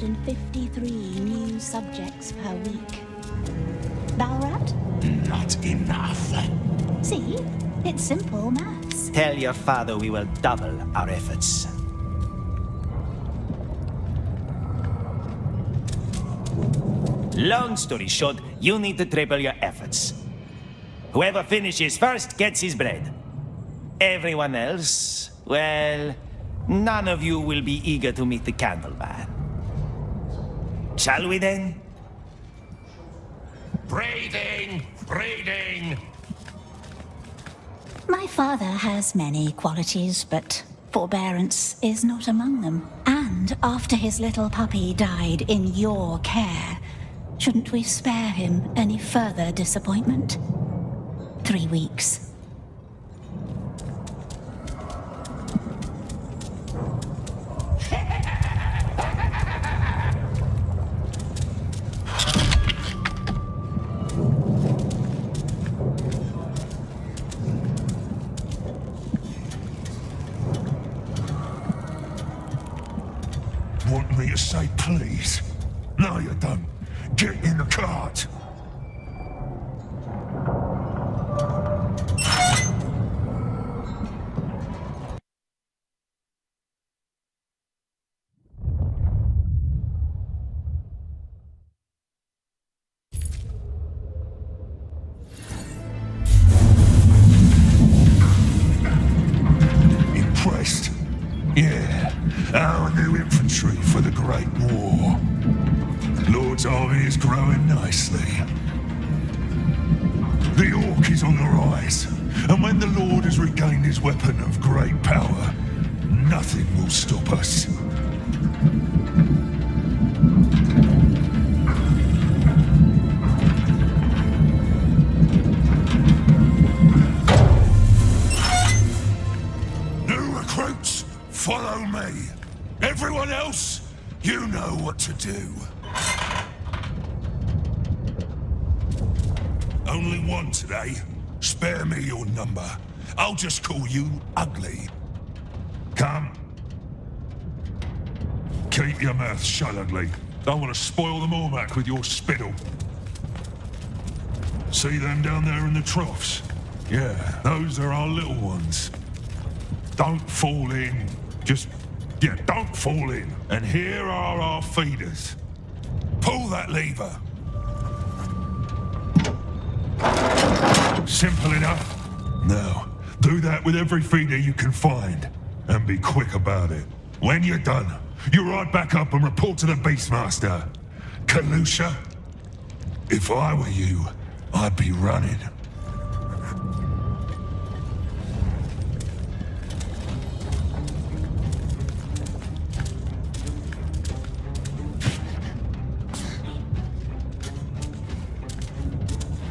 153 new subjects per week. Balrat? Not enough. See? It's simple maths. Tell your father we will double our efforts. Long story short, you need to triple your efforts. Whoever finishes first gets his bread. Everyone else, well, none of you will be eager to meet the candleman. Shall we then? Breathing! Breathing! My father has many qualities, but forbearance is not among them. And after his little puppy died in your care, shouldn't we spare him any further disappointment? 3 weeks. Want me to say please? No, you don't. Get in the cart. Impressed? Yeah, our new infantry for the Great War. Lord's army is growing nicely. The Orc is on the rise, and when the Lord has regained his weapon of great power, nothing will stop us. New recruits, follow me. Everyone else, you know what to do. Only one today. Spare me your number. I'll just call you Ugly. Come. Keep your mouth shut, Ugly. Don't want to spoil the Mormac with your spittle. See them down there in the troughs? Yeah, those are our little ones. Don't fall in. Yeah, don't fall in. And here are our feeders. Pull that lever. Simple enough. Now, do that with every feeder you can find. And be quick about it. When you're done, you ride back up and report to the Beastmaster. Kalusha, if I were you, I'd be running.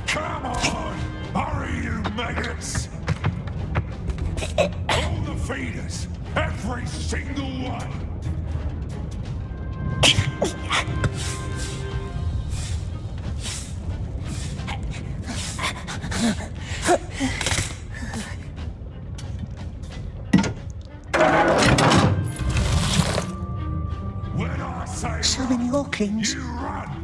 Come on! Hurry, you maggots! All the feeders! Every single one! When I say So many Orklings. you run!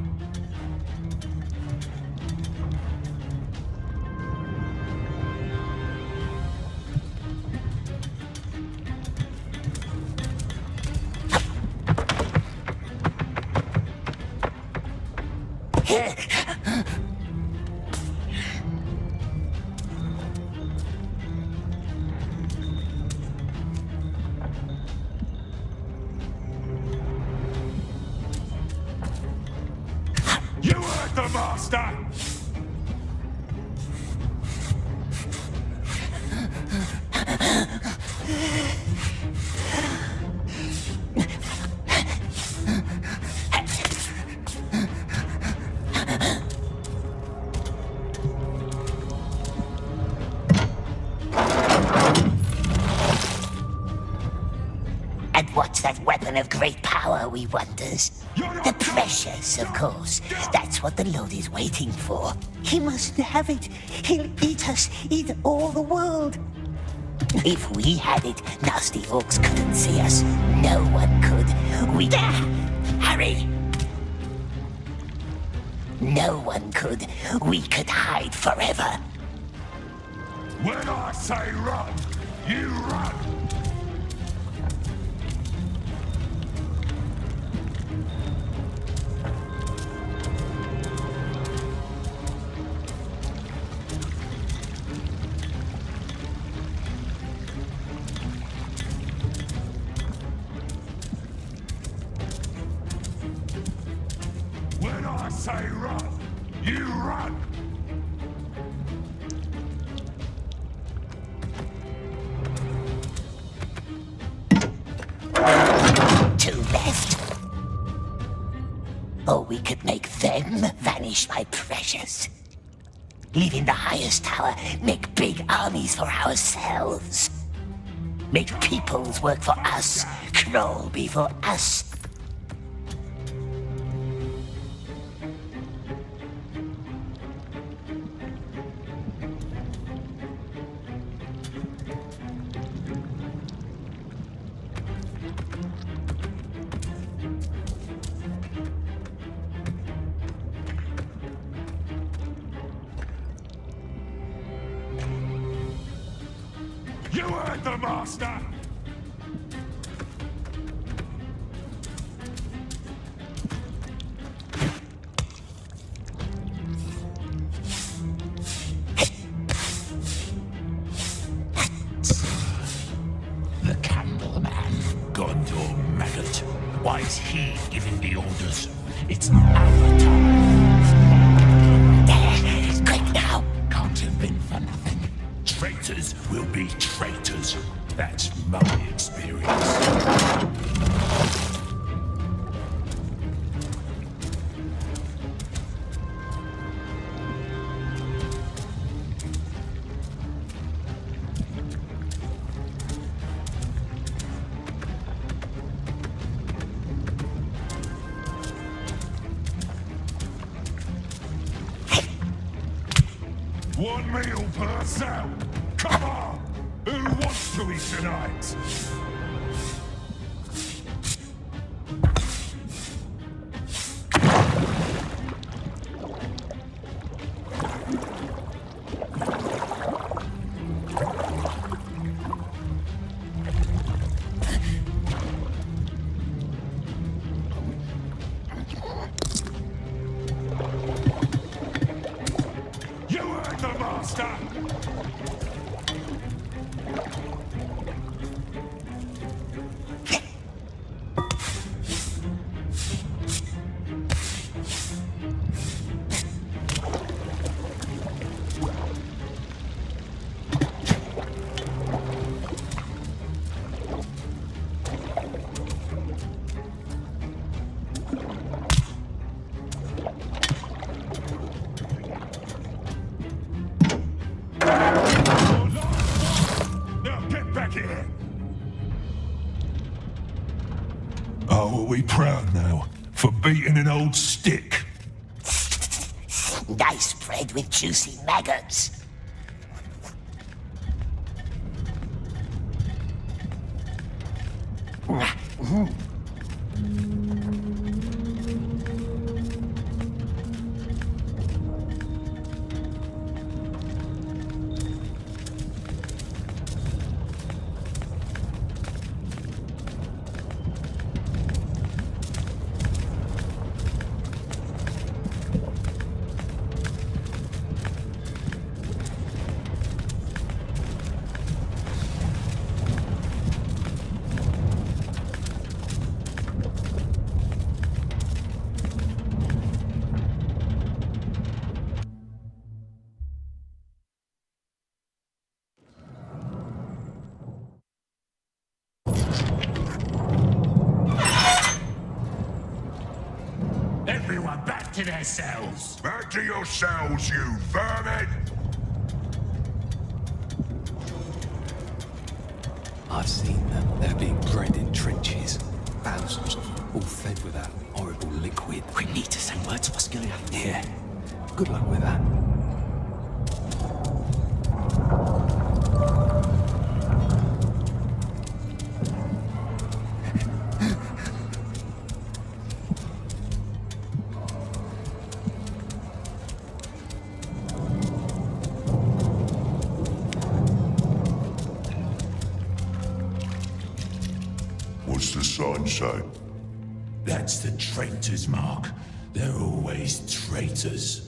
You heard the master! And what's that weapon of great power, we wonders? The precious, of course. That's what the Lord is waiting for. He must have it. He'll eat us, eat all the world. If we had it, nasty orcs couldn't see us. No one could. We'd... Hurry! Hurry! No one could. We could hide forever. When I say run, you run! When I say run, you run! Two left. Or we could make them vanish, my precious. Leaving the highest tower, make big armies for ourselves. Make peoples work for us, crawl before us. You heard the master! The Candleman. Gondor maggot. Why is he giving the orders? It's our time. There, quick now. Can't have been for nothing. Traitors will be traitors. That's my experience. One meal per cell! Come on! Who wants to eat tonight? You heard the master! Now get back here! Oh, are we proud now? For beating an old stick? Nice bread with juicy maggots. Everyone back to their cells. Back to your cells, you vermin! I've seen them. They're being bred in trenches. Thousands of them, all fed with that horrible liquid. We need to say words for Skillia. Yeah. Good luck with that. say? That's the traitor's mark. They're always traitors.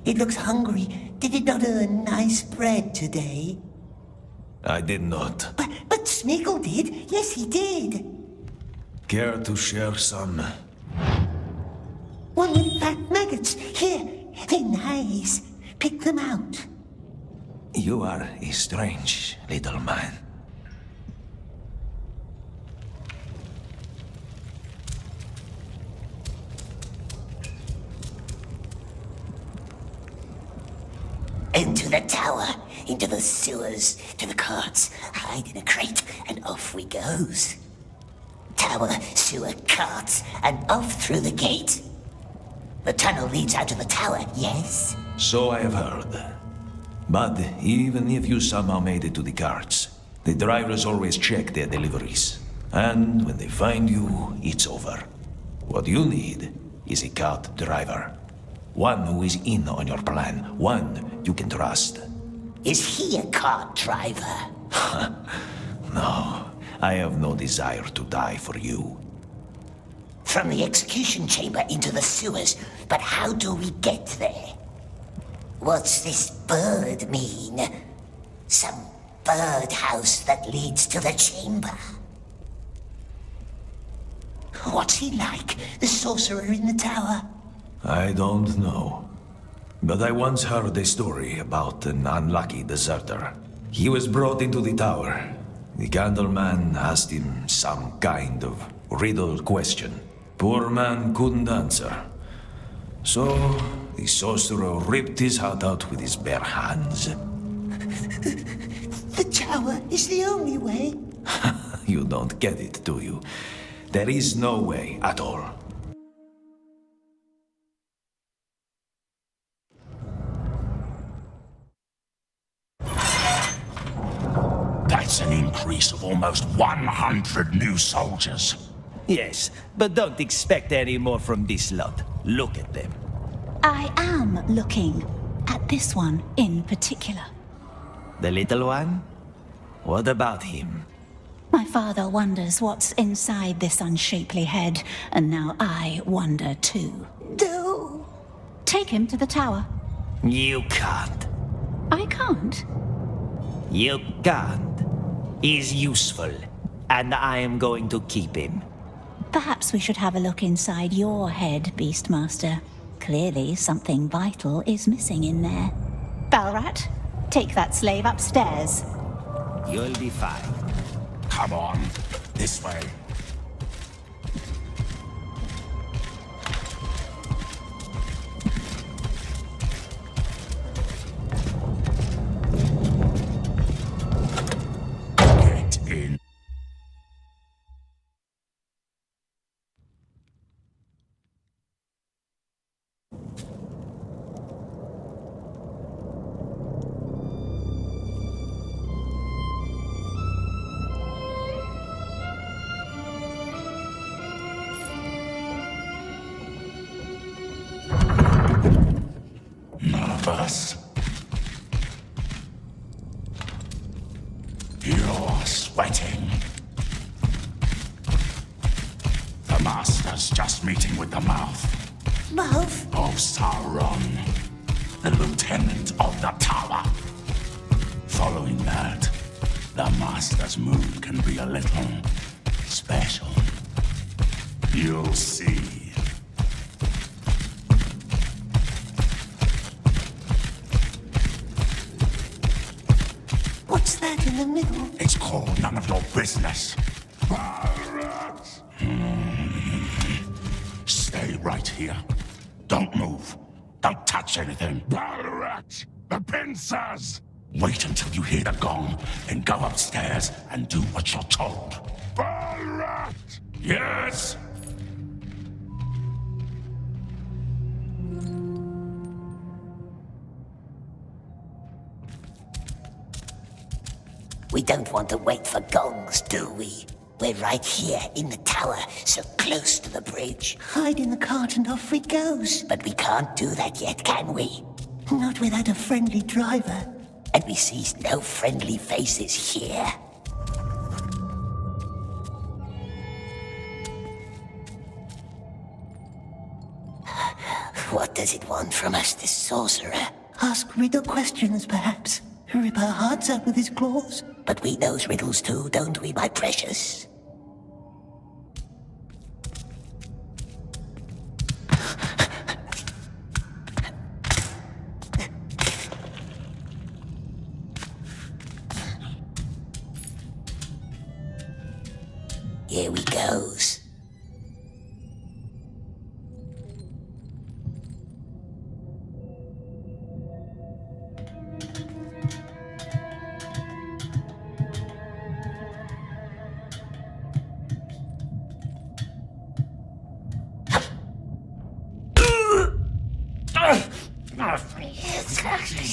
It looks hungry. Did it not earn nice bread today? I did not. But Smeagol did. Yes, he did. Care to share some? One with fat maggots. Here, they're nice. Pick them out. You are a strange little man. Into the tower, into the sewers, to the carts, hide in a crate, and off we goes. Tower, sewer, carts, and off through the gate. The tunnel leads out to the tower, yes? So I have heard. But even if you somehow made it to the carts, the drivers always check their deliveries. And when they find you, it's over. What you need is a cart driver. One who is in on your plan. One you can trust. Is he a cart driver? No, I have no desire to die for you. From the execution chamber into the sewers, but how do we get there? What's this bird mean? Some birdhouse that leads to the chamber? What's he like, the sorcerer in the tower? I don't know. But I once heard a story about an unlucky deserter. He was brought into the tower. The Candleman asked him some kind of riddle question. Poor man couldn't answer. So the sorcerer ripped his heart out with his bare hands. The tower is the only way. You don't get it, do you? There is no way at all. That's an increase of almost 100 new soldiers. Yes, but don't expect any more from this lot. Look at them. I am looking at this one in particular. The little one? What about him? My father wonders what's inside this unshapely head, and now I wonder too. No. Take him to the tower. You can't. I can't. You can't. He's useful, and I am going to keep him. Perhaps we should have a look inside your head, Beastmaster. Clearly something vital is missing in there. Balrat, take that slave upstairs. You'll be fine. Come on, this way. Get in. Nervous? You're sweating. The Master's just meeting with the mouth Mouth? of Sauron, the Lieutenant of the Tower. Following that, the Master's mood can be a little special. You'll see. What's that in the middle? It's called none of your business. Stay right here. Don't move. Don't touch anything. Balrat! The pincers! Wait until you hear the gong, then go upstairs and do what you're told. Balrat! Yes? We don't want to wait for gongs, do we? We're right here in the tower, so close to the bridge. Hide in the cart and off we goes. But we can't do that yet, can we? Not without a friendly driver. And we sees no friendly faces here. What does it want from us, this sorcerer? Ask riddle questions, perhaps. Rip our hearts out with his claws. But we knows riddles too, don't we, my precious? Here we goes.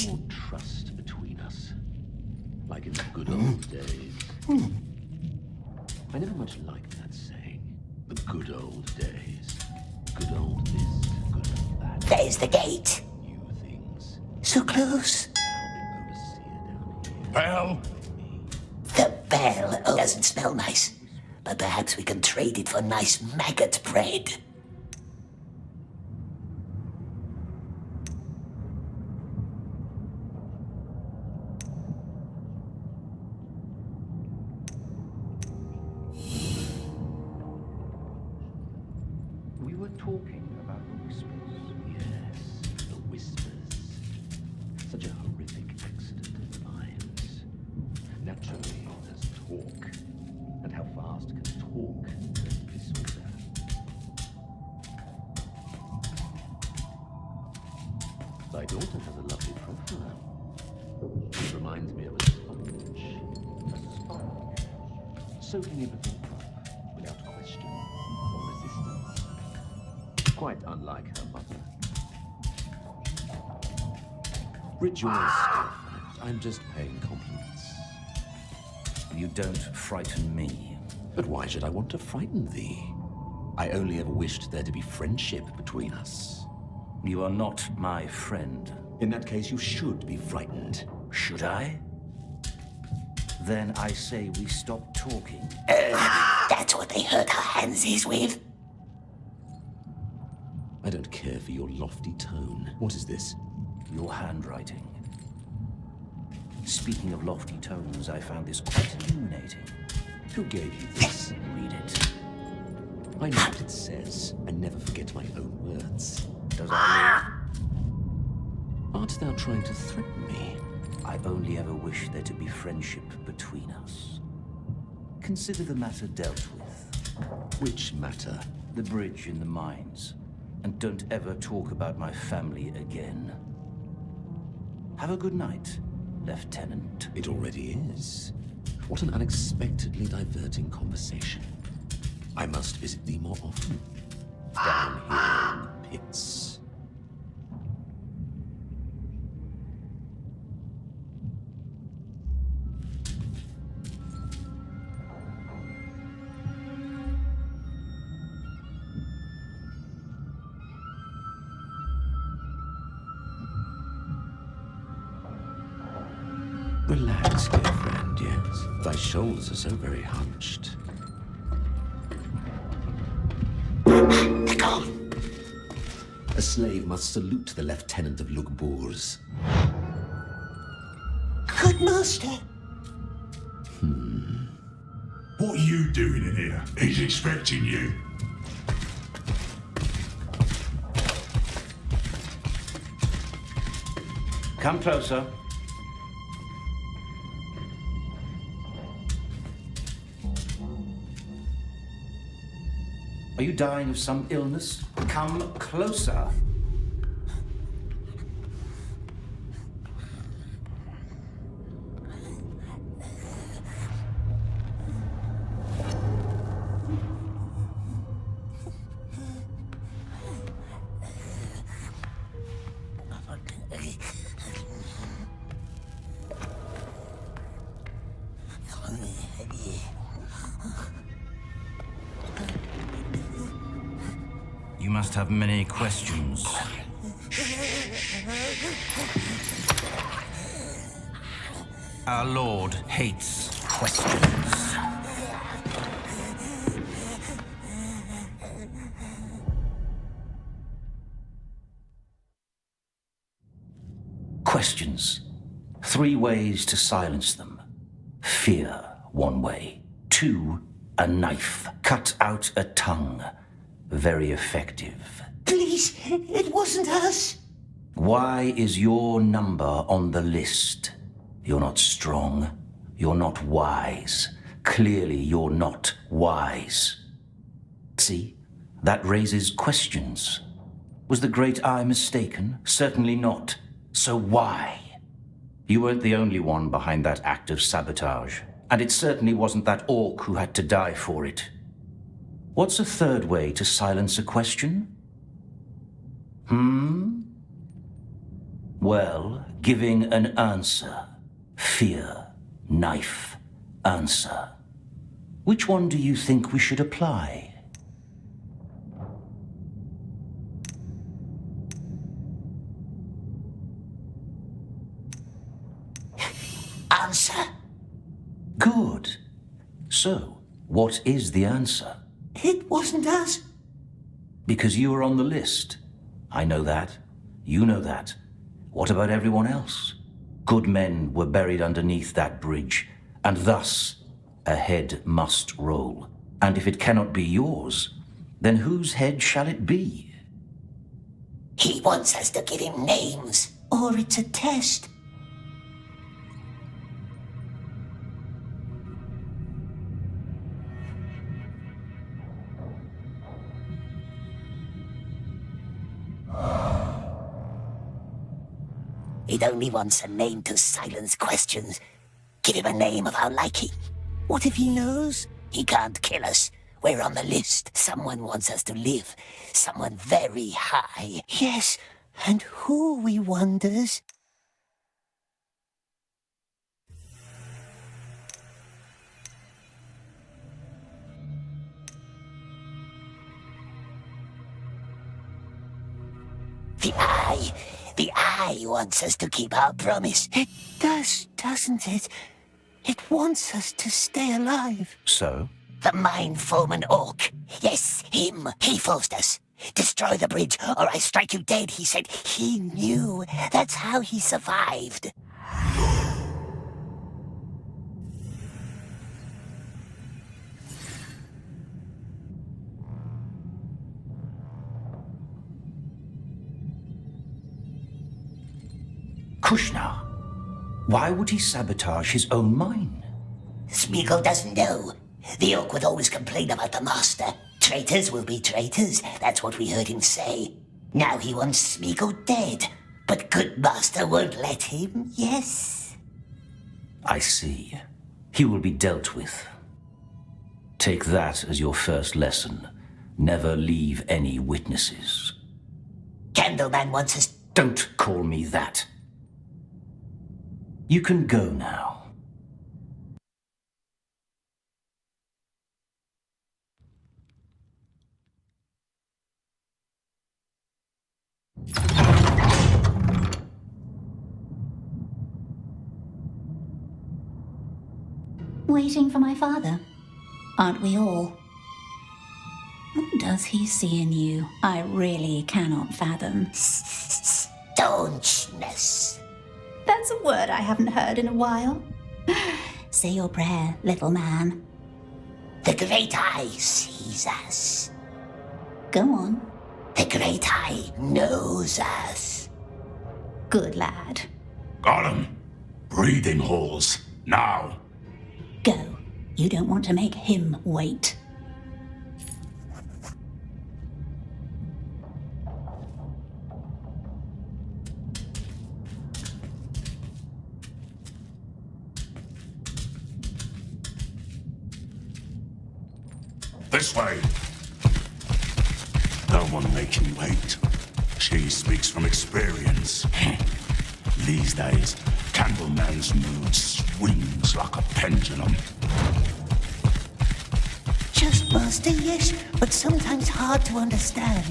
More trust between us, like in the good old days. I never much liked that saying. The good old days. Good old this, good old that. There's the gate. New things. So close. I'll be overseer down here. Bell? The bell doesn't smell nice, but perhaps we can trade it for nice maggot bread. We were talking about the whispers. Yes, the whispers. Such a horrific accident in the minds. Naturally, there's talk. And how fast can talk disorder? Thy daughter has a lovely profile. It reminds me of a sponge. A sponge. Soaking everything up without question or resistance. Quite unlike her mother. Rejoice, dear friend. I'm just paying compliments. You don't frighten me. But why should I want to frighten thee? I only ever wished there to be friendship between us. You are not my friend. In that case, you should be frightened. Should I? Then I say we stop talking. That's what they hurt our hands with. I don't care for your lofty tone. What is this? Your handwriting. Speaking of lofty tones, I found this quite illuminating. Who gave you this? Read it. I know what it says. I never forget my own words. Does our Art thou trying to threaten me? I only ever wish there to be friendship between us. Consider the matter dealt with. Which matter? The bridge in the mines. And don't ever talk about my family again. Have a good night, Lieutenant. It already is. What an unexpectedly diverting conversation. I must visit thee more often. Down here in the pits. Relax, dear friend, yes. Thy shoulders are so very hunched. A slave must salute the lieutenant of Lugbours. Good master. What are you doing in here? He's expecting you. Come closer. Are you dying of some illness? Come closer. You must have many questions. Our Lord hates questions. Questions. 3 ways to silence them. Fear, 1 way. 2, a knife. Cut out a tongue. Very effective. Please, it wasn't us. Why is your number on the list? You're not strong. You're not wise. Clearly, you're not wise. See? That raises questions. Was the great eye mistaken? Certainly not. So why? You weren't the only one behind that act of sabotage. And it certainly wasn't that orc who had to die for it. What's a 3rd way to silence a question? Well, giving an answer. Fear, knife, answer. Which one do you think we should apply? Answer. Good. So, what is the answer? It wasn't us. Because you were on the list. I know that. You know that. What about everyone else? Good men were buried underneath that bridge, and thus a head must roll. And if it cannot be yours, then whose head shall it be? He wants us to give him names. Or it's a test. It only wants a name to silence questions. Give him a name of our liking. What if he knows? He can't kill us. We're on the list. Someone wants us to live. Someone very high. Yes, and who, we wonders? The Eye. The Eye wants us to keep our promise. It does, doesn't it? It wants us to stay alive. So? The Mind Foreman Orc. Yes, him. He forced us. Destroy the bridge, or I strike you dead, he said. He knew. That's how he survived. Kushna, why would he sabotage his own mine? Smeagol doesn't know. The Orc would always complain about the Master. Traitors will be traitors, that's what we heard him say. Now he wants Smeagol dead, but good Master won't let him, yes? I see. He will be dealt with. Take that as your first lesson. Never leave any witnesses. Candleman wants us... Don't call me that. You can go now. Waiting for my father? Aren't we all? What does he see in you? I really cannot fathom. Staunchness. That's a word I haven't heard in a while. Say your prayer, little man. The Great Eye sees us. Go on. The Great Eye knows us. Good lad. Gollum, breathing halls, now. Go. You don't want to make him wait. This way. No one make him wait. She speaks from experience. These days, Candleman's mood swings like a pendulum. Just master, yes, but sometimes hard to understand.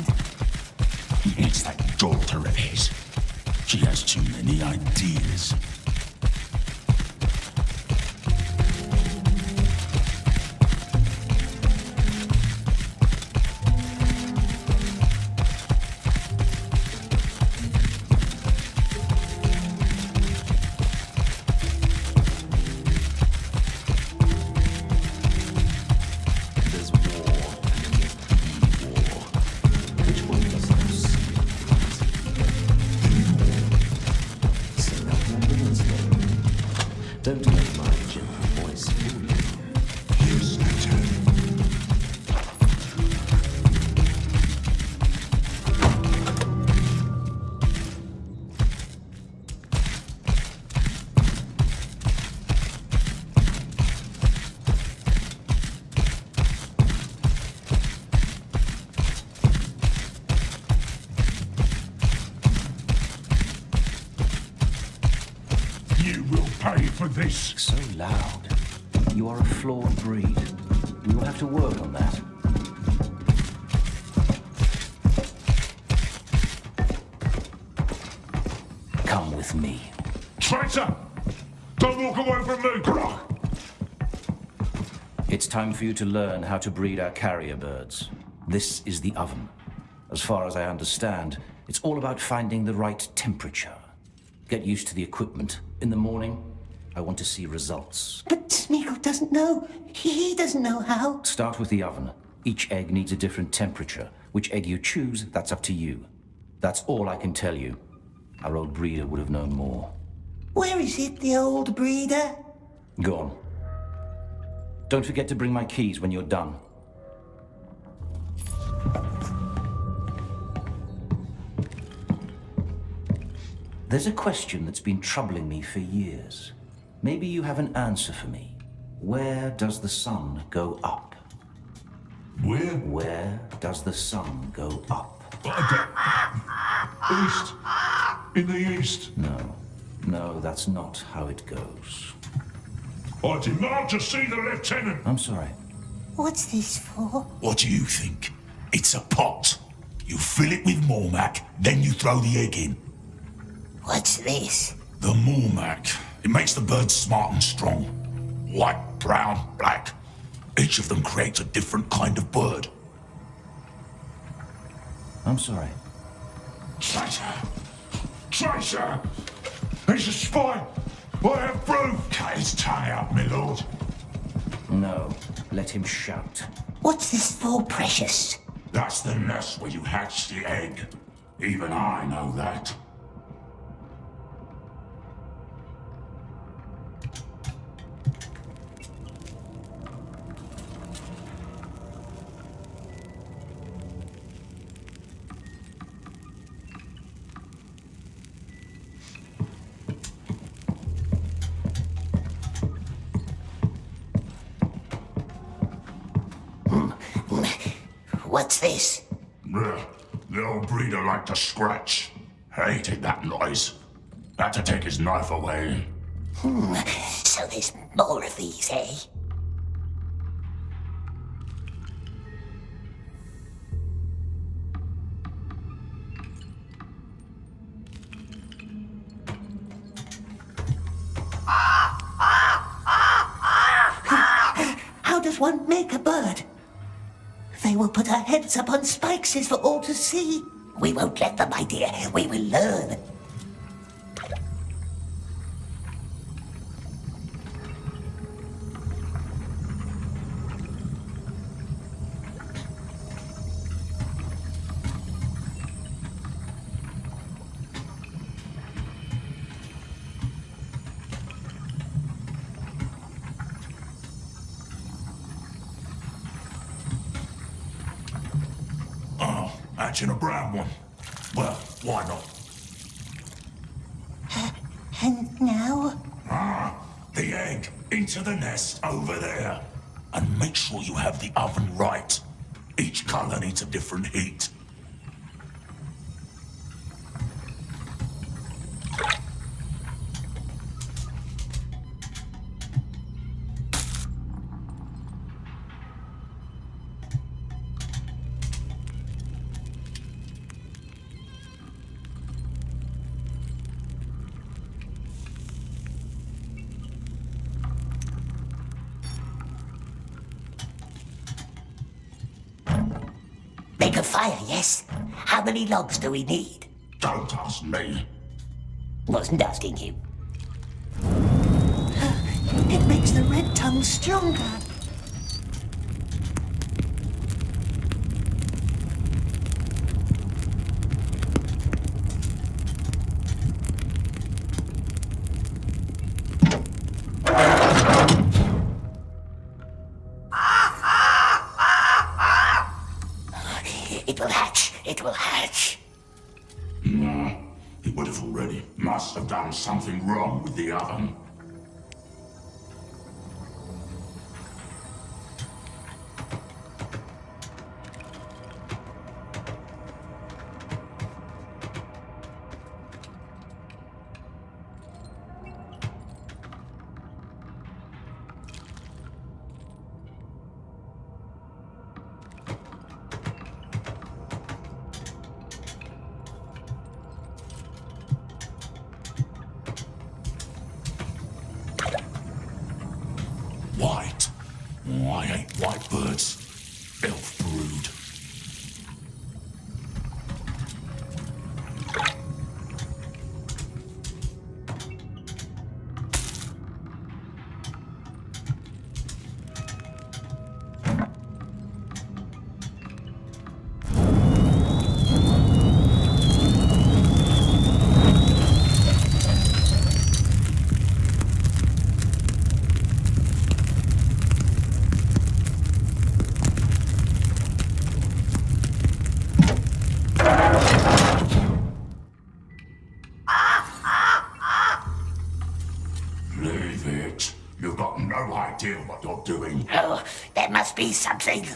It's that daughter of his. She has too many ideas. Don't let my gentle voice fool you. Here's the turn. You will pay for this. So loud. You are a flawed breed. We will have to work on that. Come with me. Traitor! Don't walk away from me! It's time for you to learn how to breed our carrier birds. This is the oven. As far as I understand, it's all about finding the right temperature. Get used to the equipment. In the morning, I want to see results. But Smeagol doesn't know. He doesn't know how. Start with the oven. Each egg needs a different temperature. Which egg you choose, that's up to you. That's all I can tell you. Our old breeder would have known more. Where is it, the old breeder? Go on. Don't forget to bring my keys when you're done. There's a question that's been troubling me for years. Maybe you have an answer for me. Where does the sun go up? Where? Where does the sun go up? East. In the east. No, that's not how it goes. I demand to see the lieutenant. I'm sorry. What's this for? What do you think? It's a pot. You fill it with Mormac, then you throw the egg in. What's this? The Mormac. It makes the birds smart and strong. White, brown, black. Each of them creates a different kind of bird. I'm sorry. Traitor! Traitor! He's a spy! I have proof! Cut his tongue out, my lord. No, let him shout. What's this for, precious? That's the nest where you hatch the egg. Even I know that. What's this? The old breeder liked to scratch. Hated that noise. Had to take his knife away. So there's more of these, eh? How does one make a bird? They will put our heads up on spikes for all to see. We won't let them, my dear. We will learn. Hatching a brown one. Well, why not? And now? The egg into the nest over there. And make sure you have the oven right. Each color needs a different heat. Make a fire, yes? How many logs do we need? Don't ask me. Wasn't asking you. It makes the red tongue stronger. It will hatch. It will hatch. No, it would have already. Must have done something wrong with the oven. White? Oh, I hate white birds. Elf brood. Leave it. You've got no idea what you're doing. Oh, there must be something.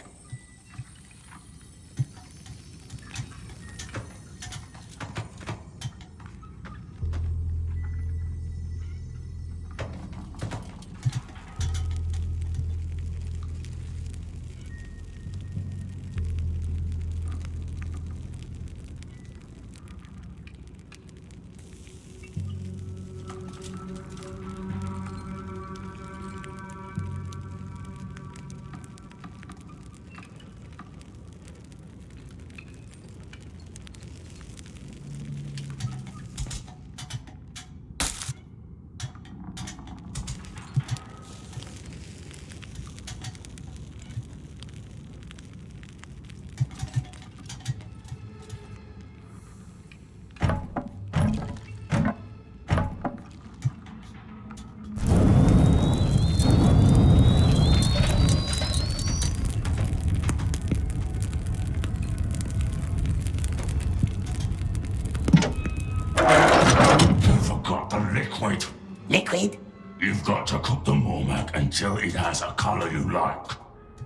Liquid. Liquid? You've got to cook the Mormac until it has a color you like.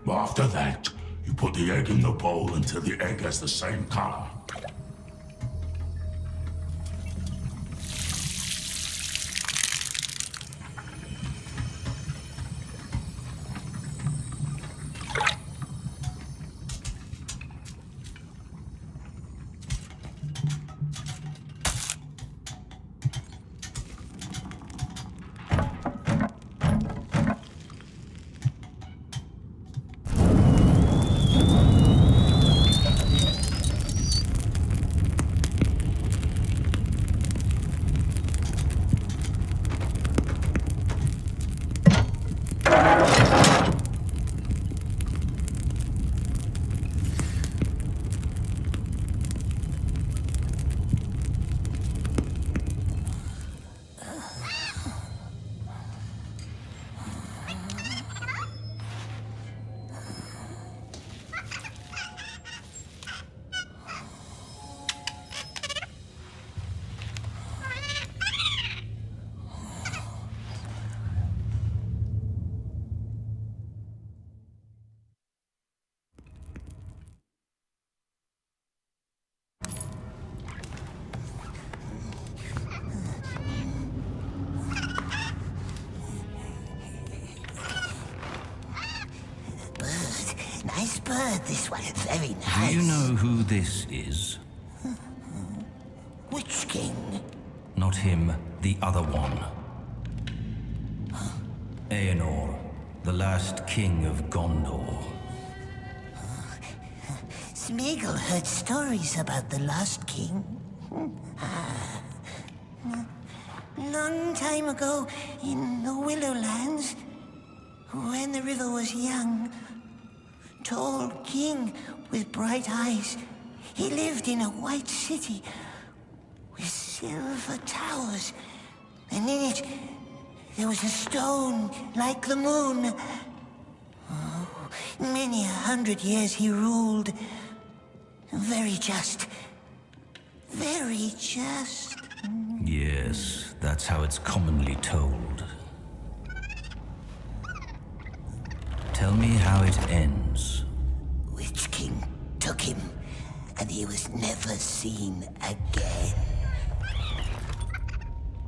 After that, you put the egg in the bowl until the egg has the same color. Nice bird, this one. Very Do nice. you know who this is? Which king? Not him, the other one. The last king of Gondor. Smeagol heard stories about the Lost King. Long time ago, in the Willowlands, when the river was young, tall king with bright eyes, he lived in a white city with silver towers, and in it there was a stone like the moon. Oh, many 100 years he ruled. Very just. Very just. Yes, that's how it's commonly told. Tell me how it ends. Witch King took him, and he was never seen again.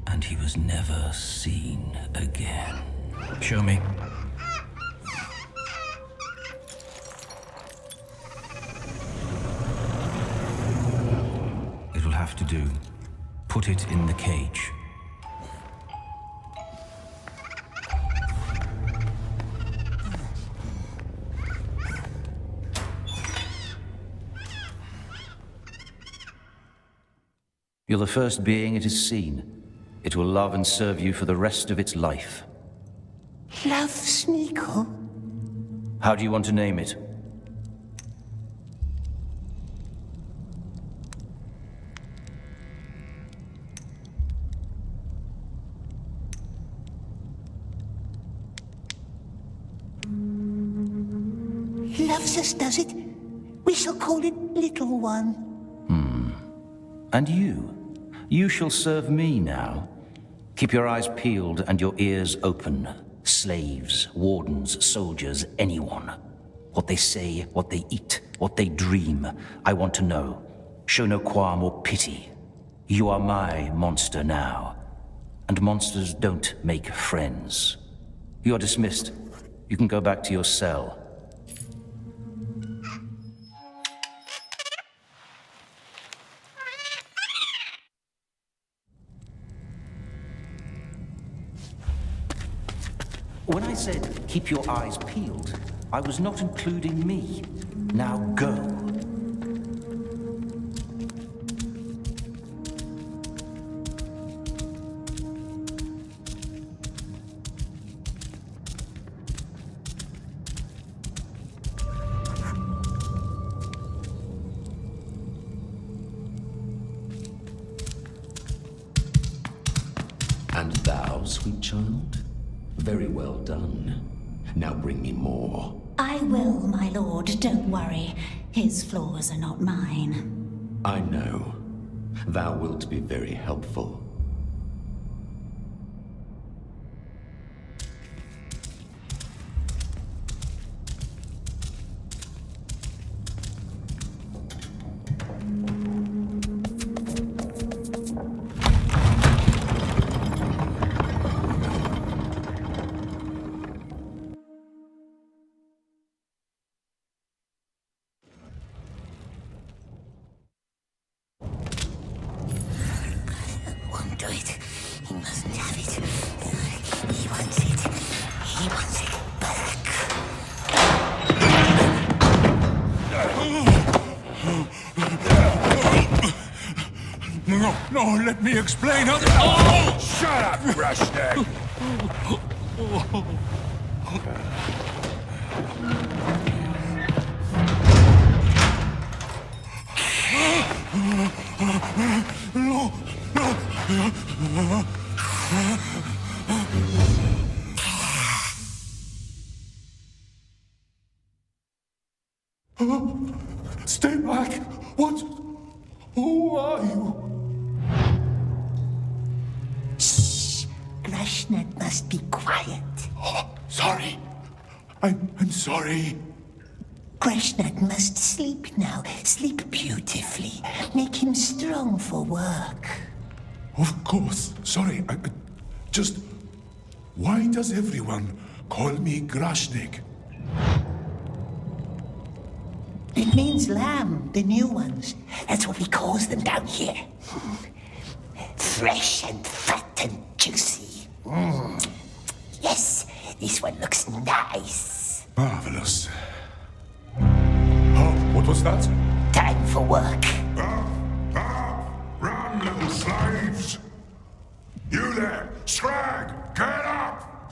And he was never seen again. Show me. It'll have to do. Put it in the cage. You're the first being it has seen. It will love and serve you for the rest of its life. Love Smeagol? How do you want to name it? Loves us, does it? We shall call it Little One. And you? You shall serve me now. Keep your eyes peeled and your ears open. Slaves, wardens, soldiers, anyone. What they say, what they eat, what they dream, I want to know. Show no qualm or pity. You are my monster now. And monsters don't make friends. You are dismissed. You can go back to your cell. When I said, keep your eyes peeled, I was not including me. Now go. And thou, sweet child? Very well done. Now bring me more. I will, my lord, don't worry. His flaws are not mine. I know. Thou wilt be very helpful. No, let me explain. Oh, shut up, brushneck. Stay back. What? Who are you? Grashnet must be quiet. Oh, sorry. I'm sorry. Grashnet must sleep now. Sleep beautifully. Make him strong for work. Of course. Sorry. I just... Why does everyone call me Grashnik? It means lamb, the new ones. That's what we call them down here. Fresh and fat and juicy. Yes, this one looks nice. Marvelous. Oh, what was that? Time for work. Run, little slaves! You there, Scrag, get up!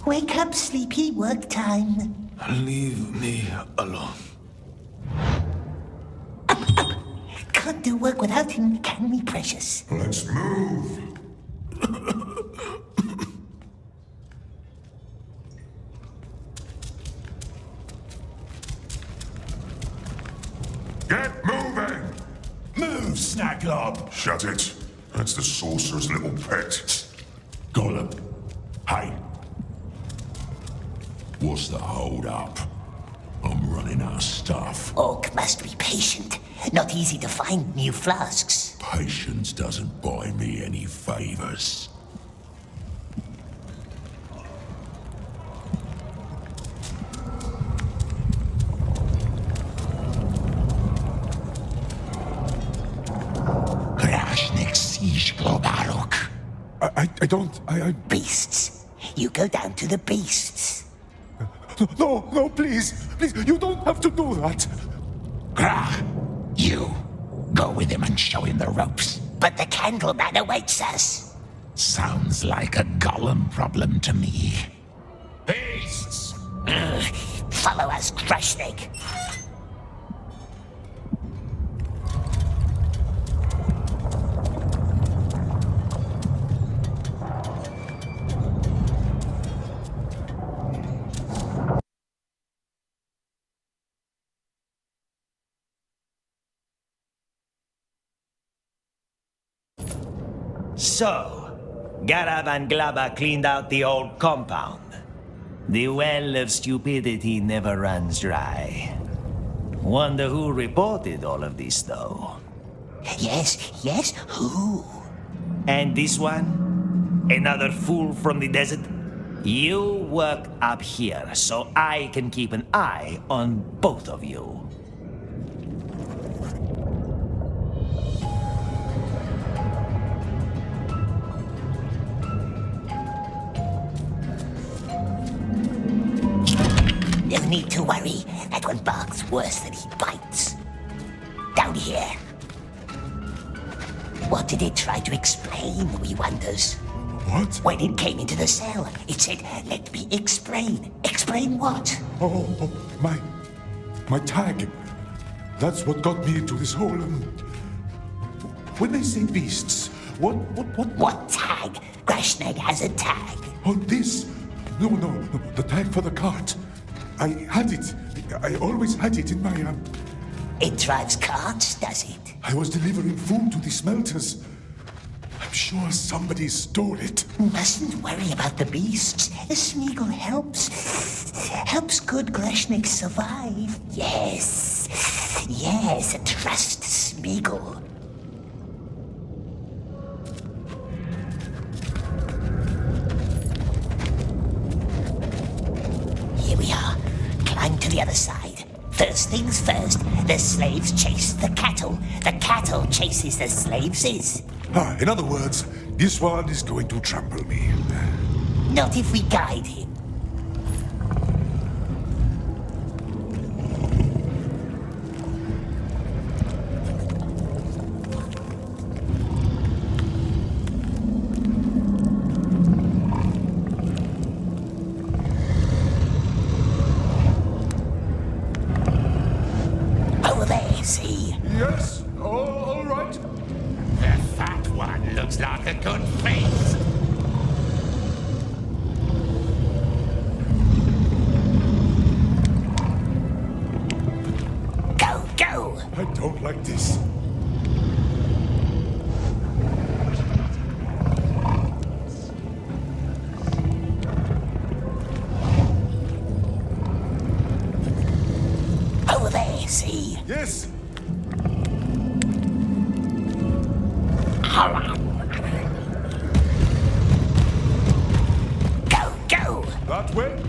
Wake up, sleepy, work time. Leave me alone. Can't do work without him, can we, precious? Let's move! Get moving! Move, Snacklob! Shut it. That's the sorcerer's little pet. Gollum. Hey. What's the hold up? I'm running out of stuff. Orc must be patient. Not easy to find new flasks. Patience doesn't buy me any favors. I Beasts. You go down to the beasts. No, please, you don't have to do that. Grah, you. Go with him and show him the ropes. But the Candleman awaits us. Sounds like a Gollum problem to me. Beasts! Follow us, Crushneck. So, Garab and Glaba cleaned out the old compound. The well of stupidity never runs dry. Wonder who reported all of this, though. Yes, who? And this one? Another fool from the desert? You work up here, so I can keep an eye on both of you. No need to worry. That one barks worse than he bites. Down here. What did it try to explain, we wonders? What? When it came into the cell, it said, "Let me explain." Explain what? Oh, my tag. That's what got me into this hole. When they say beasts, what? What tag? Grashnag has a tag. Oh, this? No, the tag for the cart. I had it. I always had it in my, It drives carts, does it? I was delivering food to the smelters. I'm sure somebody stole it. Mustn't worry about the beasts. The Smeagol helps good Grashnik survive. Yes, trust Smeagol. Here we are. Climb to the other side. First things first, the slaves chase the cattle. The cattle chases the slaves. In other words, this one is going to trample me. Not if we guide him. Over there, see? Yes, all right. The fat one looks like a good face. Go! I don't like this. Over there, see? Yes. Go! That way?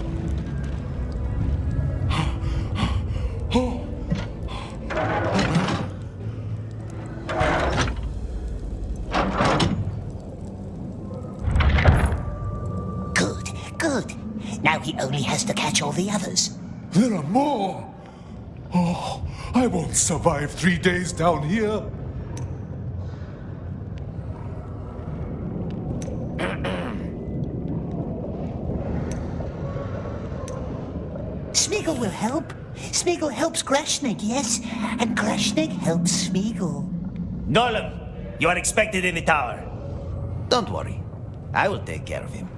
Good. Now he only has to catch all the others. There are more! Oh, I won't survive 3 days down here. Smeagol will help. Smeagol helps Grashnig, yes? And Grashnig helps Smeagol. Gollum, you are expected in the tower. Don't worry. I will take care of him.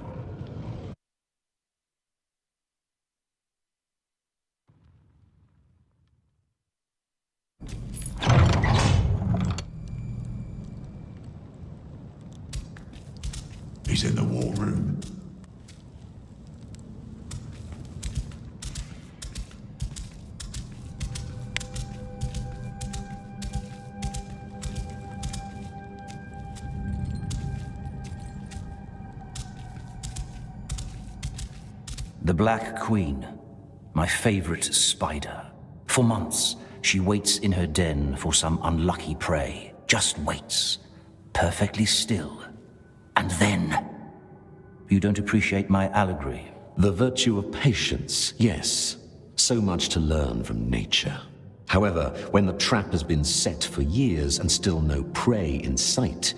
He's in the war room. The Black Queen, my favorite spider. For months, she waits in her den for some unlucky prey. Just waits, perfectly still. And then... You don't appreciate my allegory? The virtue of patience, yes. So much to learn from nature. However, when the trap has been set for years and still no prey in sight,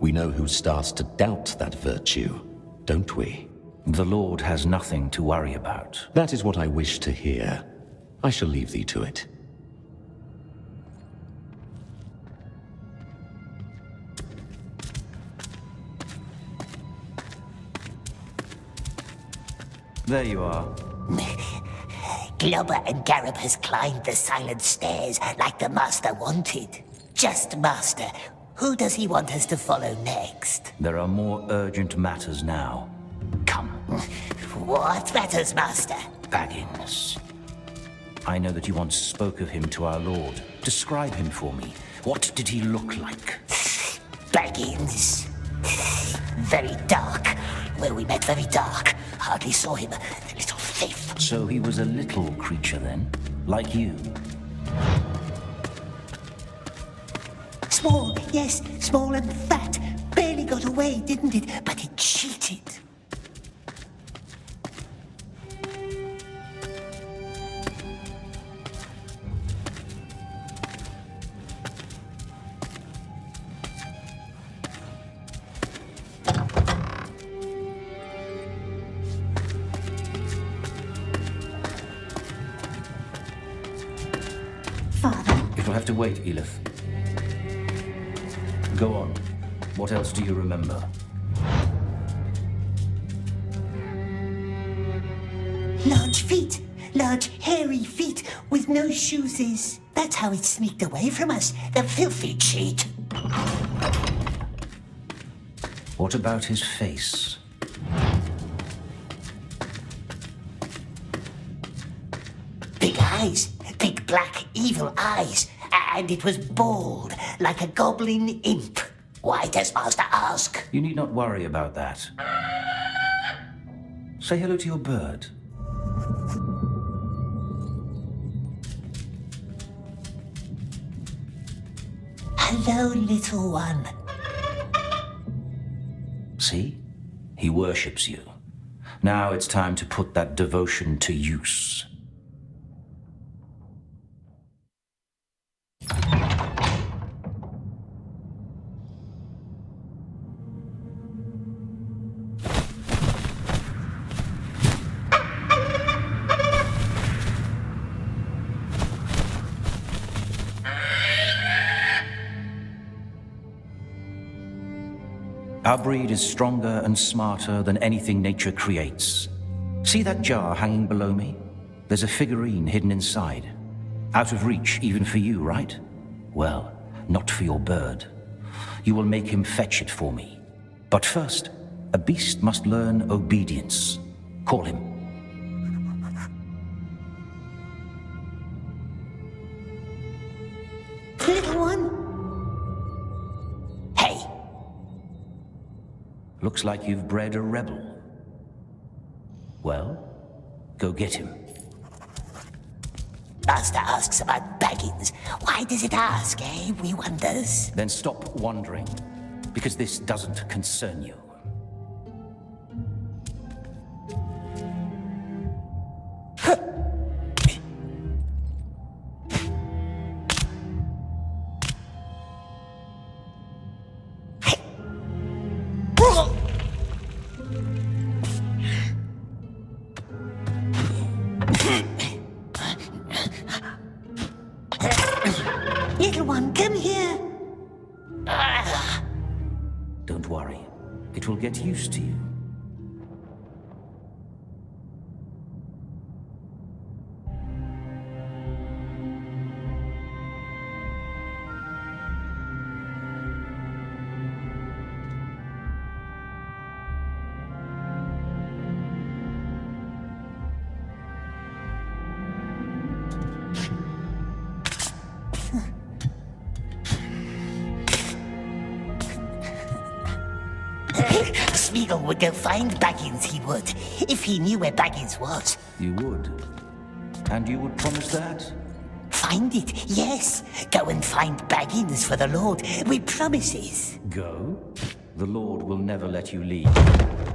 we know who starts to doubt that virtue, don't we? The Lord has nothing to worry about. That is what I wish to hear. I shall leave thee to it. There you are. Globber and Garab has climbed the silent stairs like the Master wanted. Just Master, who does he want us to follow next? There are more urgent matters now. Come. What matters, Master? Baggins. I know that you once spoke of him to our Lord. Describe him for me. What did he look like? Baggins. Very dark. Where we met, very dark. Hardly saw him. The little thief. So he was a little creature then? Like you? Small, yes, small and fat. Barely got away, didn't it? But it cheated. It'll have to wait, Elith. Go on. What else do you remember? Large feet. Large, hairy feet with no shoes. That's how it sneaked away from us. The filthy cheat. What about his face? Big eyes. Big black evil eyes. And it was bald, like a goblin imp. Why does Master ask? You need not worry about that. Say hello to your bird. Hello, little one. See? He worships you. Now it's time to put that devotion to use. Our breed is stronger and smarter than anything nature creates. See that jar hanging below me? There's a figurine hidden inside. Out of reach even for you, right? Well, not for your bird. You will make him fetch it for me. But first, a beast must learn obedience. Call him. Little one? Hey. Looks like you've bred a rebel. Well, go get him. Master asks about Baggins. Why does it ask, eh? We wonders. Then stop wondering, because this doesn't concern you. get used to you. Smeagol would go find Baggins, he would, if he knew where Baggins was. You would? And you would promise that? Find it, yes. Go and find Baggins for the Lord, with promises. Go? The Lord will never let you leave.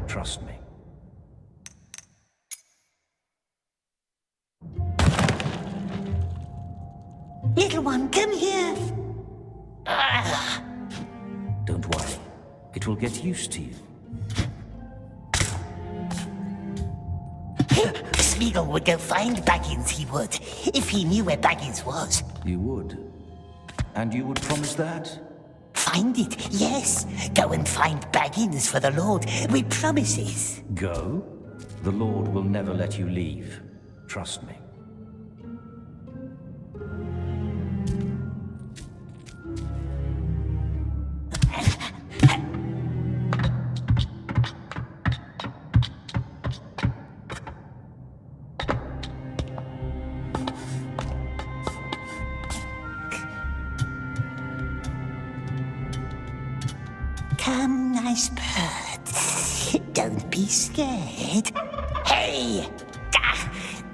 Trust me. Little one, come here. Don't worry. It will get used to you. Smeagol would go find Baggins, he would, if he knew where Baggins was. You would? And you would promise that? Find it, yes. Go and find Baggins for the Lord, with promises. Go? The Lord will never let you leave. Trust me. Come, nice bird. Don't be scared. Hey!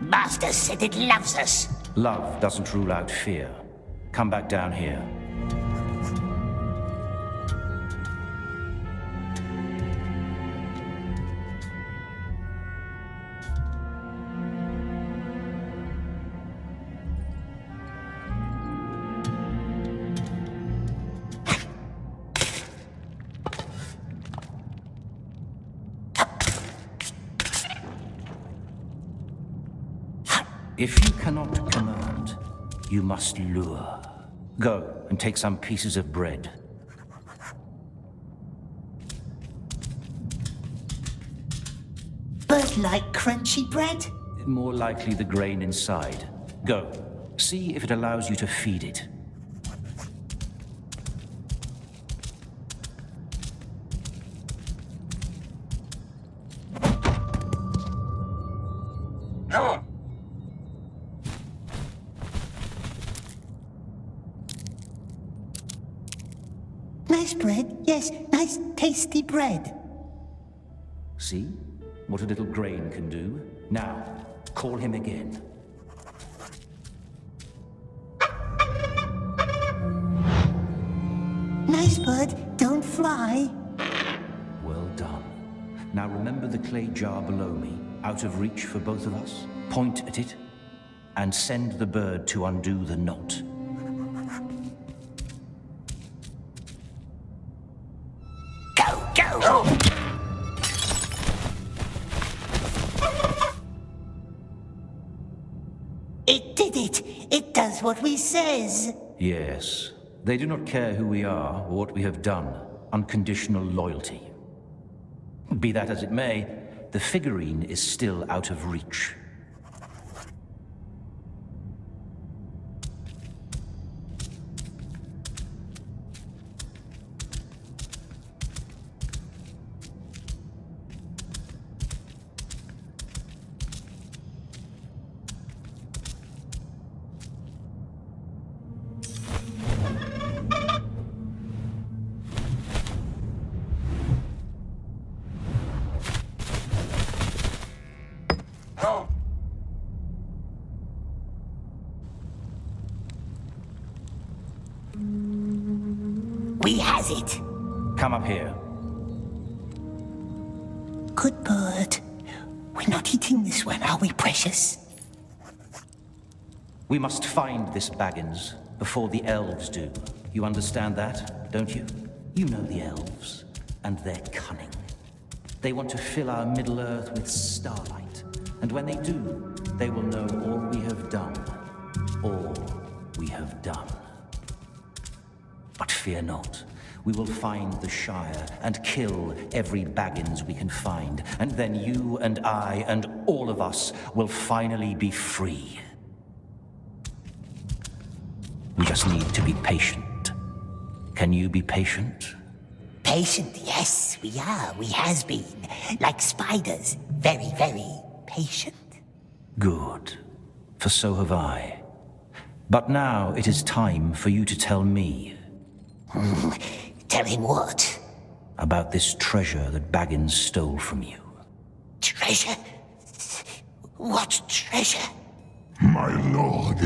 Master said it loves us. Love doesn't rule out fear. Come back down here. If you cannot command, you must lure. Go and take some pieces of bread. Bird like crunchy bread? More likely the grain inside. Go. See if it allows you to feed it. Nice bread, yes, nice tasty bread. See what a little grain can do? Now, call him again. Nice bird, don't fly. Well done. Now remember the clay jar below me, out of reach for both of us? Point at it, and send the bird to undo the knot. Go! It did it! It does what we says! Yes. They do not care who we are or what we have done. Unconditional loyalty. Be that as it may, the figurine is still out of reach. We has it. Come up here. Good bird. We're not eating this one, are we, precious? We must find this Baggins before the elves do. You understand that, don't you? You know the elves, and they're cunning. They want to fill our Middle-earth with starlight, and when they do, they will know all we have done. All we have done. But fear not. We will find the Shire and kill every Baggins we can find. And then you and I and all of us will finally be free. We just need to be patient. Can you be patient? Patient, yes, we are. We has been. Like spiders. Very, very patient. Good. For so have I. But now it is time for you to tell me. Tell him what? About this treasure that Baggins stole from you. Treasure? What treasure? My lord.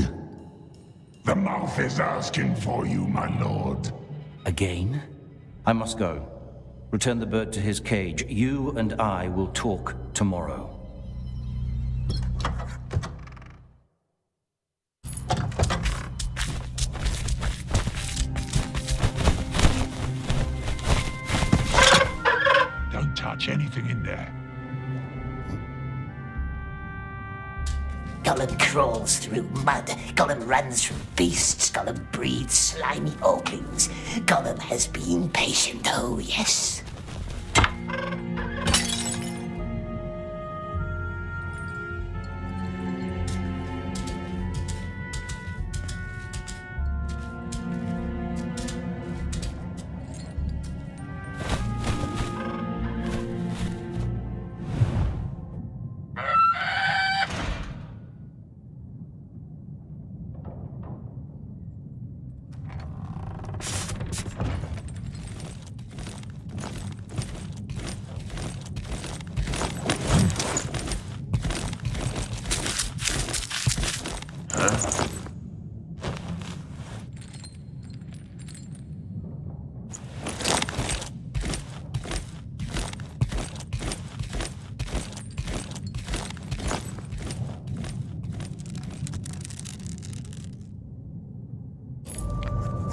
The mouth is asking for you, my lord. Again? I must go. Return the bird to his cage. You and I will talk tomorrow. Don't touch anything in there. Gollum crawls through mud. Gollum runs from beasts. Gollum breathes slimy organs. Gollum has been patient, oh yes.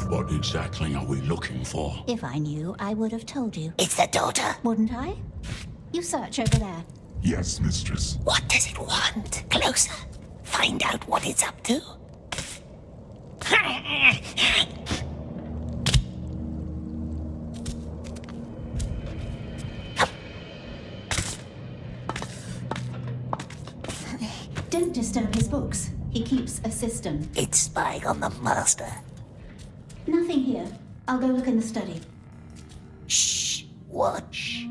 What exactly are we looking for? If I knew, I would have told you. It's the daughter. Wouldn't I? You search over there. Yes, mistress. What does it want? Closer. Find out what it's up to. Don't disturb his books. He keeps a system. It's spying on the master. Nothing here. I'll go look in the study. Shh. Watch.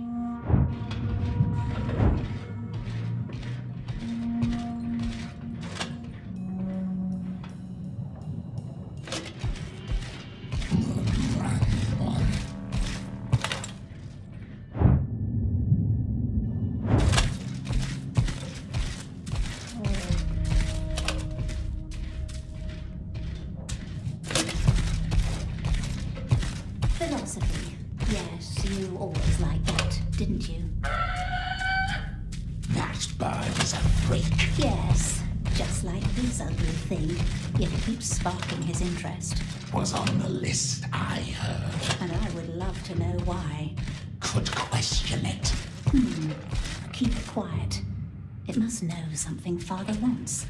Philosophy. Yes, you always liked that, didn't you? That bird is a freak. Yes, just like this ugly thing. Yet it keeps sparking his interest. Was on the list, I heard. And I would love to know why. Could question it. Keep it quiet. It must know something Father wants.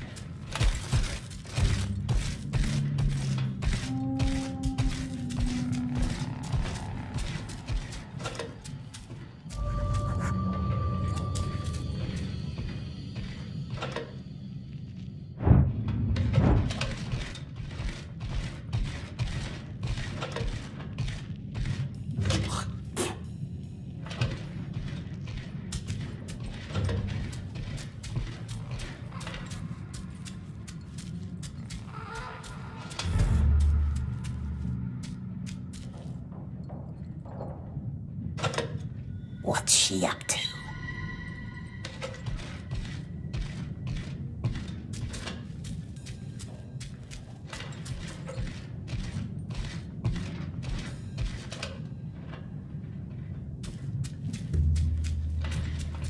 What's she up to?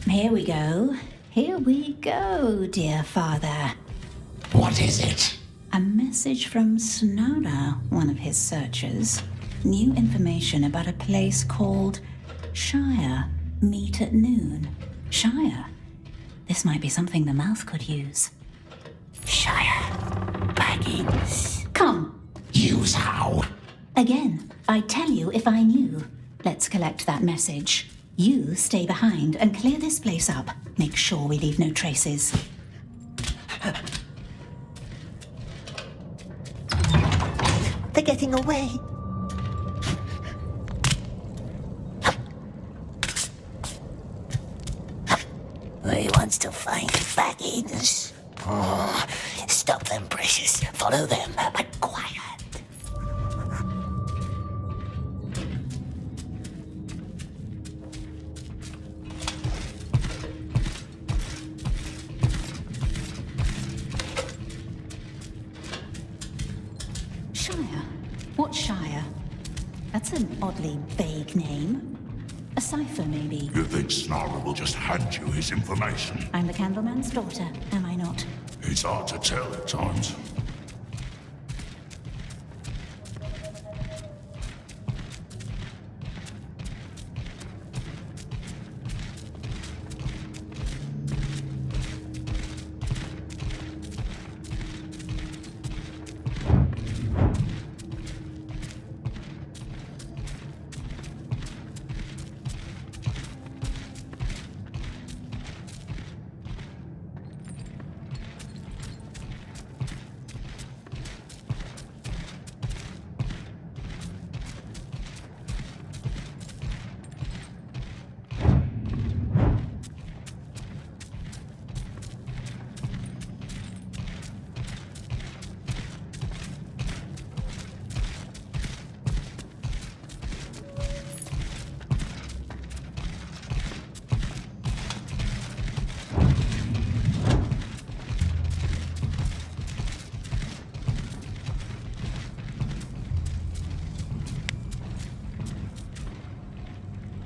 Here we go. Here we go, dear Father. What is it? A message from Snowda, one of his searchers. New information about a place called Shire. Meet at noon. Shire? This might be something the mouth could use. Shire. Baggins. Come. Use how? Again, I'd tell you if I knew. Let's collect that message. You stay behind and clear this place up. Make sure we leave no traces. They're getting away. He wants to find Baggins. Oh, stop them, precious. Follow them, but quiet. Shire? What Shire? That's an oddly vague name. A cipher, maybe. You think Snarl will just hand you his information? I'm the Candleman's daughter, am I not? It's hard to tell at times.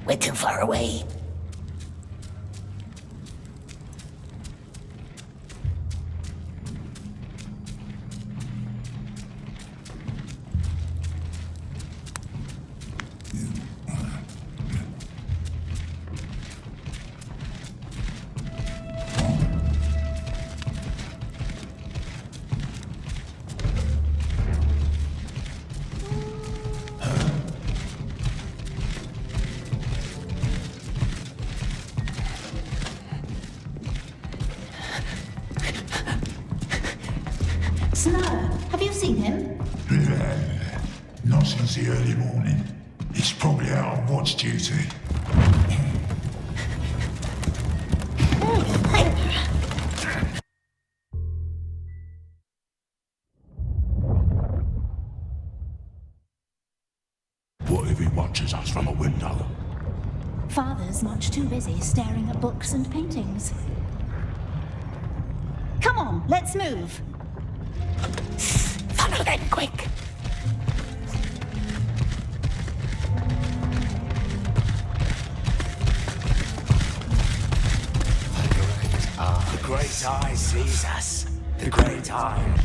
We're too far away. Have you seen him? Not since the early morning. He's probably out on watch duty. What if he watches us from a window? Father's much too busy staring at books and paintings. Come on, let's move. Follow them, quick. The Great Eye sees us. The Great Eye.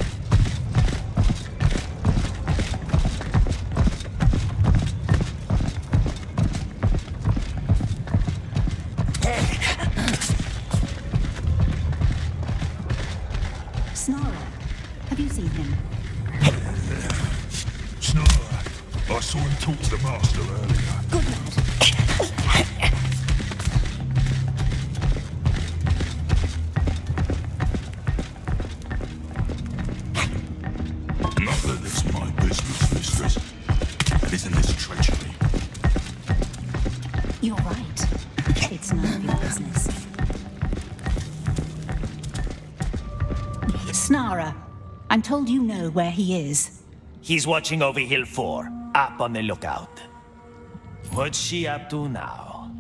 Snarl, have you seen him? Snarl, I saw him talk to the master earlier. Good lad. Not that it's my business, mistress. It isn't this treachery. You're right. It's none of your business. Snara, I'm told you know where he is. He's watching over Hill 4, up on the lookout. What's she up to now?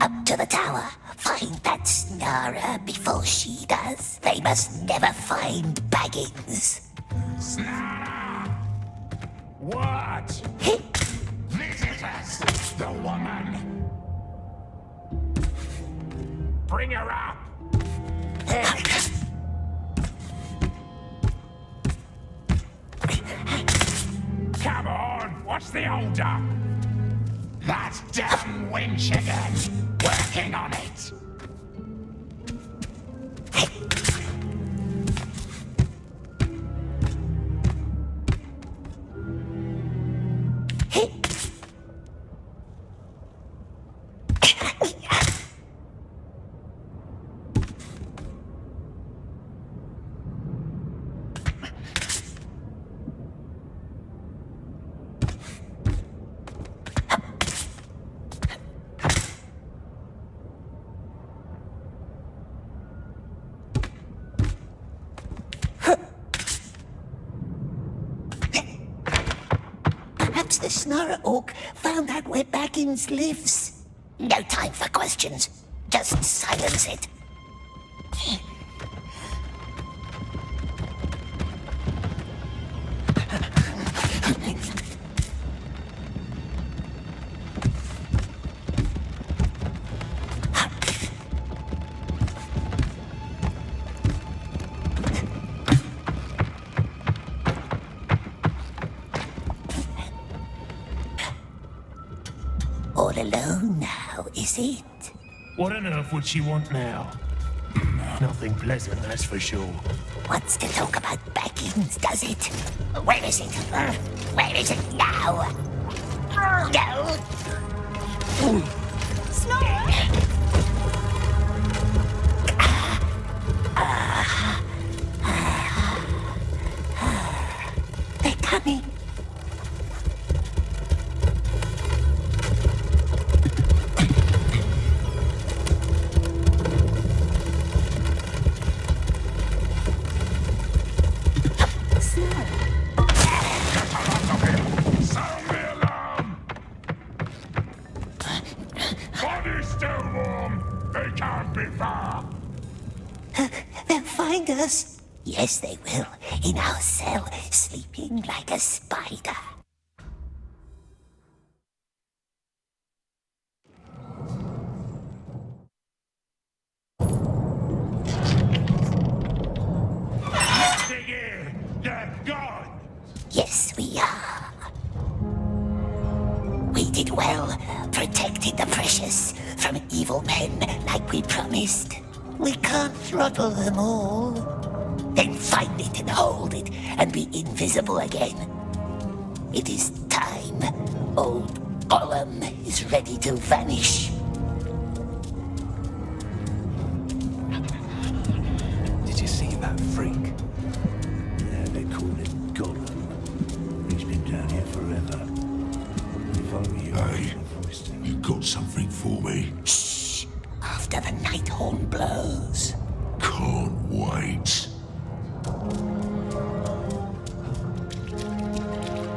Up to the tower. Find that Snara before she does. They must never find Baggins. Snarl! What? Visitors! The woman! Bring her up! Come on, what's the hold up? That damn winch again! Working on it! the Snorre Orc found out where Baggins lives? No time for questions. Just silence it. All alone now, is it? What on earth would she want now? Nothing pleasant, that's for sure. Wants to talk about Baggins, does it? Where is it? Where is it now? No! They're coming. They'll find us. Yes, they will. In our cell, sleeping like a spider. Yes, we are. We did well. Protected the precious from evil men like we promised. We can't throttle them all. Then find it and hold it and be invisible again. It is time. Old Gollum is ready to vanish. Did you see that freak? Yeah, they call him Gollum. He's been down here forever. If only you Hey, you got something for me? Shh! After the night horn blows. Can't wait.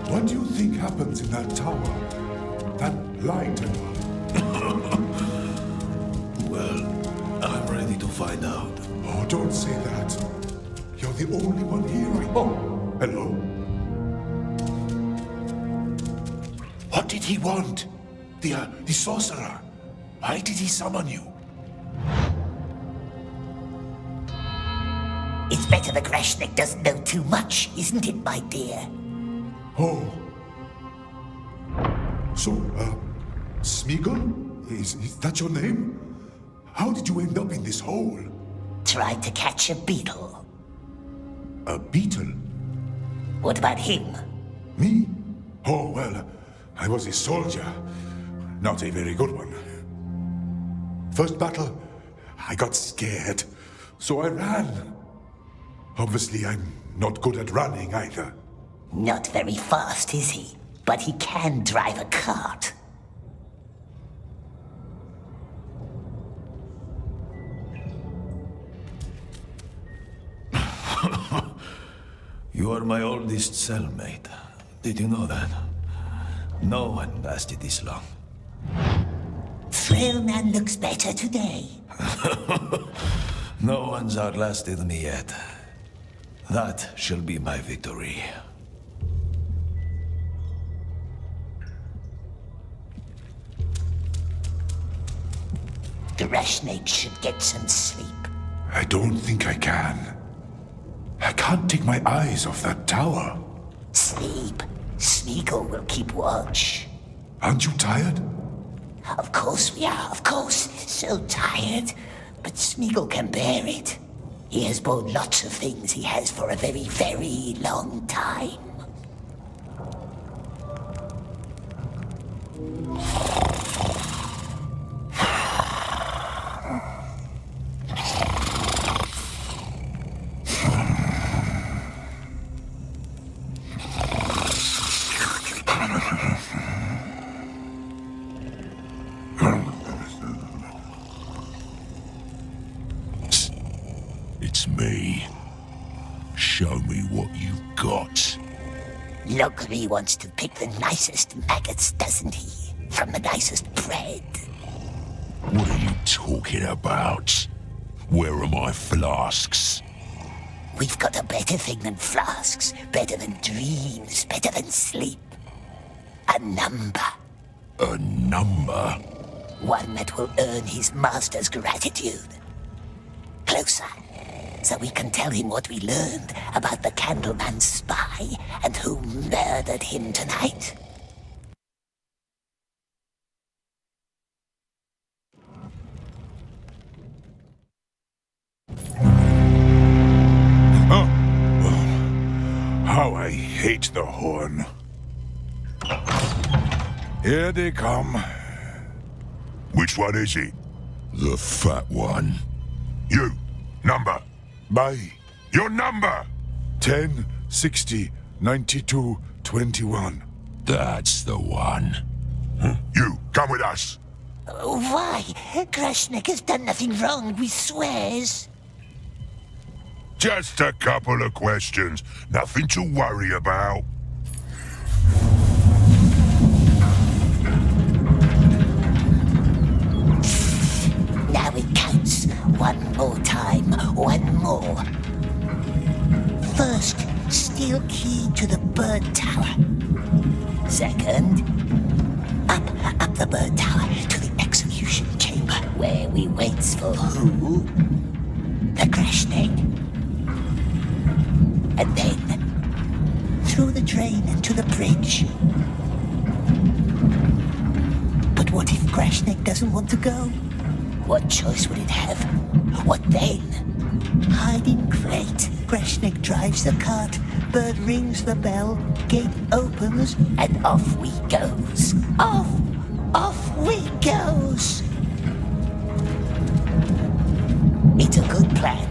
What do you think happens in that tower? That light and... Well, I'm ready to find out. Oh, don't say that. You're the only one hearing. Oh, hello. What did he want? The sorcerer. Why did he summon you? It's better the Grashnik doesn't know too much, isn't it, my dear? Oh. So, Smeagol? Is that your name? How did you end up in this hole? Tried to catch a beetle. A beetle? What about him? Me? Oh, well, I was a soldier. Not a very good one. First battle, I got scared, so I ran. Obviously, I'm not good at running either. Not very fast, is he? But he can drive a cart. You are my oldest cellmate. Did you know that? No one lasted this long. Frail man looks better today. No one's outlasted me yet. That shall be my victory. The Grashnik should get some sleep. I don't think I can. I can't take my eyes off that tower. Sleep. Smeagol will keep watch. Aren't you tired? Of course we are, of course. So tired. But Smeagol can bear it. He has borne lots of things he has for a very, very long time. It's me. Show me what you've got. Logri wants to pick the nicest maggots, doesn't he? From the nicest bread. What are you talking about? Where are my flasks? We've got a better thing than flasks, better than dreams, better than sleep. A number. A number? One that will earn his master's gratitude. Closer, so we can tell him what we learned about the Candleman's spy and who murdered him tonight. Oh. How I hate the horn. Here they come. Which one is it? The fat one. You. Number. Bye. Your number! 10, 60, 92, 21. That's the one. You, come with us. Why? Grashnik has done nothing wrong, we swears. Just a couple of questions. Nothing to worry about. Now it counts. One more time. One more. First, steal key to the bird tower. Second, up the bird tower to the execution chamber, where we waits for who? The Grashnik. And then, through the drain and to the bridge. But what if Grashnik doesn't want to go? What choice would it have? What then? Hide in crate. Grashnik drives the cart. Bird rings the bell. Gate opens. And off we goes. Off we goes. It's a good plan.